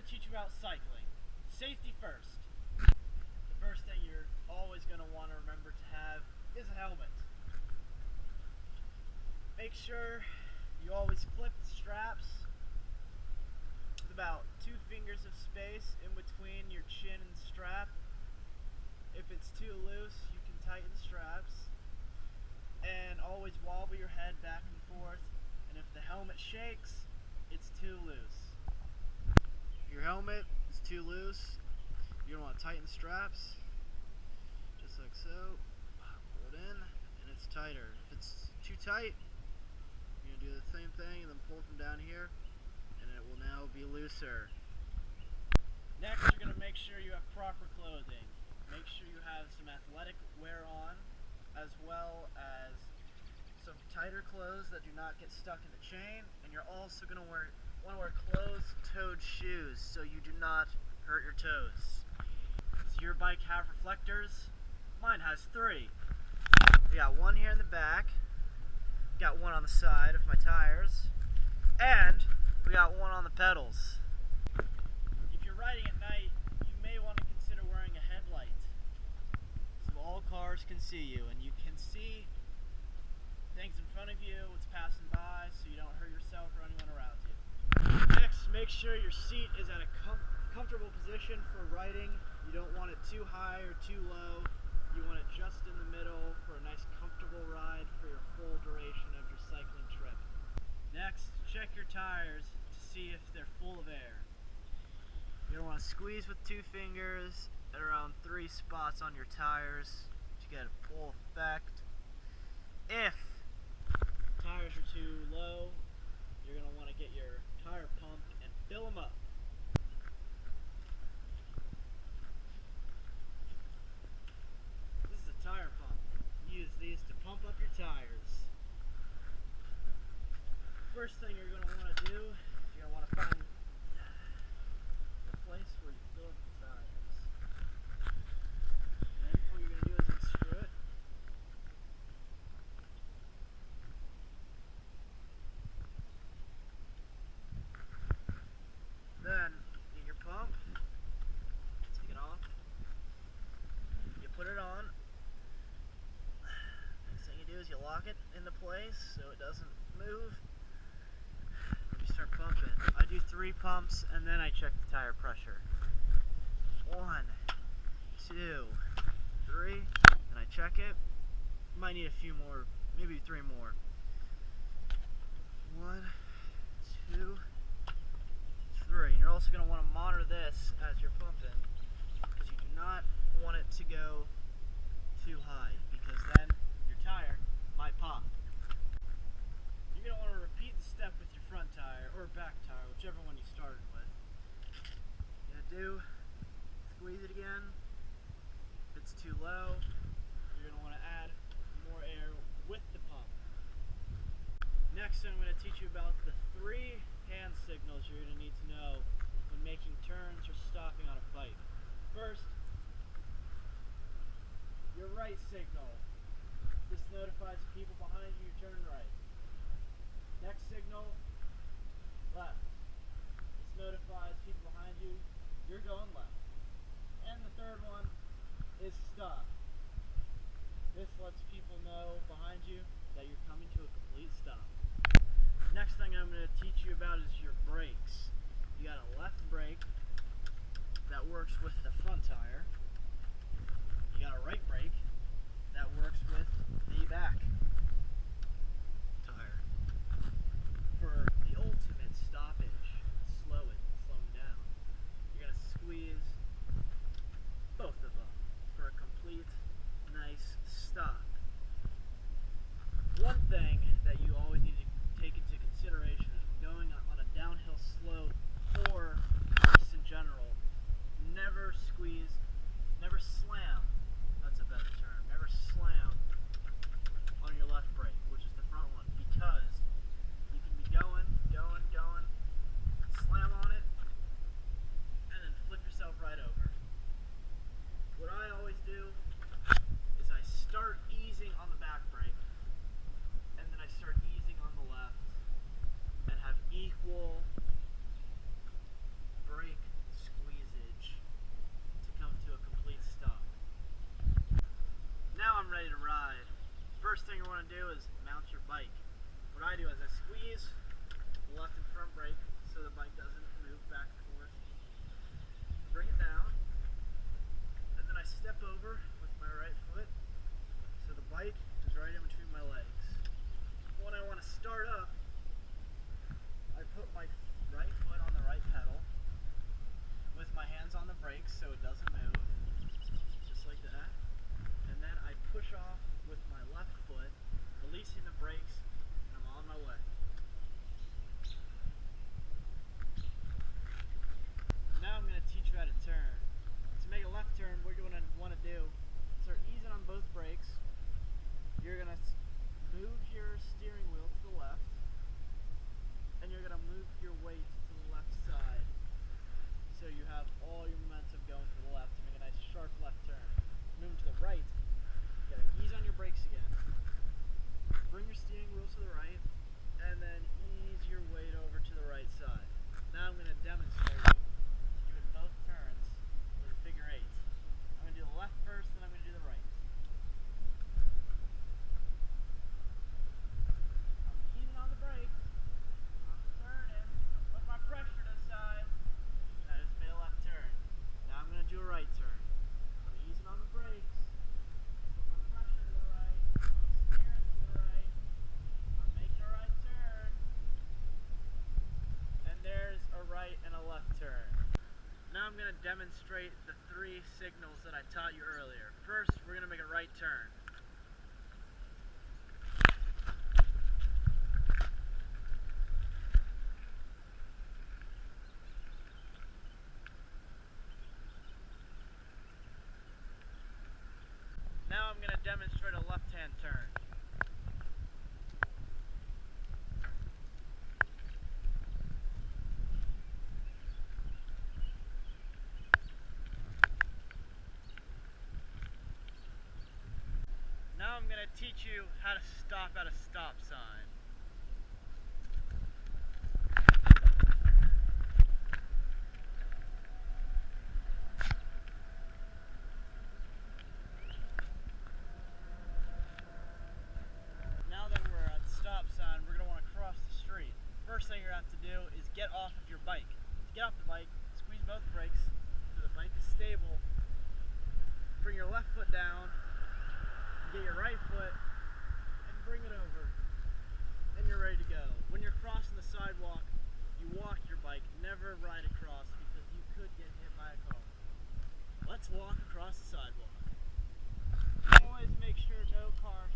teach you about cycling. Safety first. The first thing you're always going to want to remember to have is a helmet. Make sure you always clip the straps with about 2 fingers of space in between your chin and the strap. If it's too loose, you can tighten the straps. And always wobble your head back and forth. And if the helmet shakes, it's too loose. If your helmet is too loose, you're going to want to tighten the straps. Just like so. Pull it in, and it's tighter. If it's too tight, you're going to do the same thing and then pull from down here, and it will now be looser. Next, you're going to make sure you have proper clothing. Make sure you have some athletic wear on, as well as some tighter clothes that do not get stuck in the chain, and you're also going to want to wear closed-toed shoes so you do not hurt your toes. Does your bike have reflectors? Mine has 3. We got 1 here in the back, got 1 on the side of my tires, and we got 1 on the pedals. If you're riding at night, you may want to consider wearing a headlight so all cars can see you and you can see things in front of you, what's passing by, so you don't hurt yourself or anyone around you. Next, make sure your seat is at a comfortable position for riding. You don't want it too high or too low. You want it just in the middle for a nice comfortable ride for your full duration of your cycling trip. Next, check your tires to see if they're full of air. You're going to want to squeeze with 2 fingers at around 3 spots on your tires to get a full effect. If tires are too low, you're going to want to get your tire pump and fill them up. This is a tire pump. Use these to pump up your tires. First thing you're going to want to do is you're going to want to find the place where you fill up the tires. And then what you're going to do is unscrew it. Then get your pump, take it off, you put it on. Next thing you do is you lock it into place so it doesn't move. Then you start pumping. I do 3 pumps and then I check the tire pressure. 1, 2, 3, and I check it. You might need a few more, maybe 3 more. 1, 2, 3. And you're also going to want to monitor this as you're pumping, because you do not want it to go too high, because then your tire might pop. You're going to want to repeat the step with your front tire or back tire, whichever one you started with. You're going to do, squeeze it again. If it's too low, you're going to want to add more air with the pump. Next, I'm going to teach you about the 3 hand signals you're going to need to know when making turns or stopping on a bike. First, your right signal. This notifies people behind you to turn right. Next signal, left. This notifies people behind you you're going left. And the third one is stop. This lets people know behind you that you're coming to a complete stop. Next thing I'm going to teach you about is your brakes. You got a left brake that works with the front tire. You got a right brake that works with the back tire. For the ultimate stoppage, slowing down, you're going to squeeze both of them for a complete, nice stop. One thing that you always need to take into consideration is when going on a downhill slope or just in general, never squeeze, never slam, that's a better term, never slam on your left I do is I squeeze the left and front brake so the bike doesn't move back and forth. Bring it down, and then I step over with my right foot so the bike is right in between my legs. When I want to start up, I put my right foot on the right pedal with my hands on the brakes so it doesn't move, just like that. And then I push off with my left foot, releasing the brakes, and I'm on my way. Now I'm going to teach you how to turn. To make a left turn, what you're going to want to do is start easing on both brakes. You're going to move your steering wheel to the left, and you're going to move your weight to the left side. So you have all your momentum going to the left to make a nice sharp left turn. Moving to the right, you gotta ease on your brakes again. Bring your steering wheel to the right, and then ease your weight over to the right side. Now I'm gonna demonstrate doing both turns with a figure eight. I'm gonna do the left first, then I'm gonna do the right. I'm easing on the brakes. I'm turning. I'm putting my pressure to the side. I just made a left turn. Now I'm going to do a right turn. I'm easing on the brakes. Put my pressure to the right. I'm steering to the right. I'm making a right turn. And there's a right and a left turn. Now I'm going to demonstrate the three signals that I taught you earlier. First, we're going to make a right turn. Now I'm going to demonstrate a left-hand turn. Now I'm going to teach you how to stop at a stop sign. Now that we're at the stop sign, we're going to want to cross the street. First thing you're going to have to do is get off of your bike. To get off the bike, squeeze both brakes so the bike is stable. Bring your left foot down, get your right foot, and bring it over. And you're ready to go. When you're crossing the sidewalk, you walk your bike, never ride across because you could get hit by a car. Let's walk across the sidewalk. Always make sure no cars